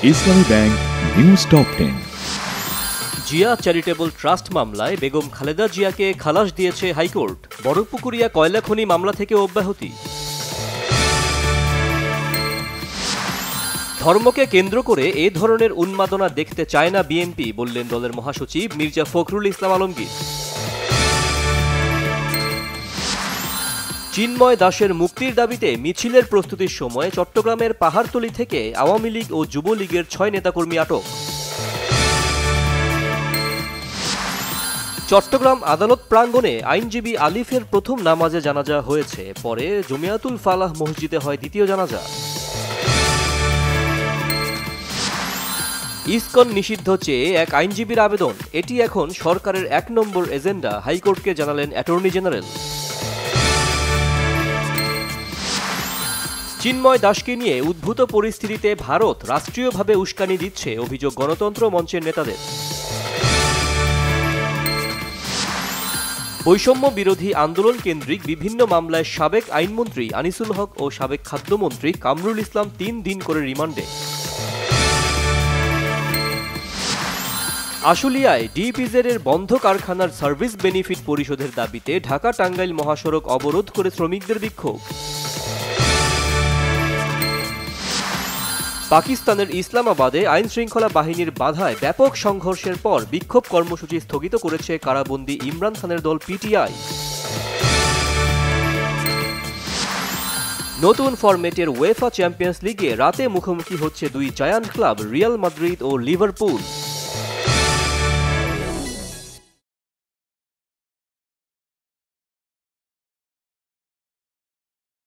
ইসলামী bank news top 10। Zia charitable trust মামলায় বেগম খালেদা জিয়াকে খালাস দিয়েছে হাইকোর্ট। বড়পুকুরিয়া কয়লা খনি মামলা থেকে অব্যাহতি। ধর্মকে কেন্দ্র করে এ ধরনের উন্মাদনা দেখতে চায় না বিএনপি, বললেন দলের মহাসচিব মির্জা ফখরুল ইসলাম আলমগীর। চিন্ময় দাসের মুক্তির দাবিতে মিছিলের প্রস্তুতির সময় চট্টগ্রামের পাহাড়তলী থেকে আওয়ামী লীগ ও যুবলীগের 6 নেতাকর্মী আটক। চট্টগ্রাম আদালত প্রাঙ্গণে আইনজীবী আলিফের প্রথম নামাজে জানাজা হয়েছে, পরে জমিয়াতুল ফালাহ মসজিদে হয় দ্বিতীয় জানাজা। ইসকন নিষিদ্ধ চেয়ে এক আইনজীবীর আবেদন, এটি এখন সরকারের 1 নম্বর এজেন্ডা, হাইকোর্টকে জানালেন অ্যাটর্নি জেনারেল। চিন্ময় দাসকে নিয়ে উদ্ভূত পরিস্থিতিতে ভারত রাষ্ট্রীয়ভাবে উস্কানি দিচ্ছে, অভিযোগ গণতন্ত্র মঞ্চের নেতাদের। বৈষম্য বিরোধী আন্দোলন কেন্দ্রিক বিভিন্ন মামলায় সাবেক আইনমন্ত্রী আনিসুল হক ও সাবেক খাদ্যমন্ত্রী কামরুল ইসলাম 3 দিন করে রিমান্ডে। আশুলিয়ায় ডিইপিজেডের বন্ধ কারখানার সার্ভিস বেনিফিট পরিশোধের দাবিতে ঢাকা টাঙ্গাইল মহাসড়ক অবরোধ করে শ্রমিকদের বিক্ষোভ। পাকিস্তানের ইসলামাবাদে আইনশৃঙ্খলা বাহিনীর বাধায় ব্যাপক সংঘর্ষের পর বিক্ষোভ কর্মসূচি স্থগিত করেছে কারাবন্দী ইমরান খানের দল পিটিআই। নতুন ফরম্যাটের উয়েফা চ্যাম্পিয়ন্স লিগে রাতে মুখোমুখি হচ্ছে 2 জায়ান্ট ক্লাব রিয়াল মাদ্রিদ ও লিভারপুল।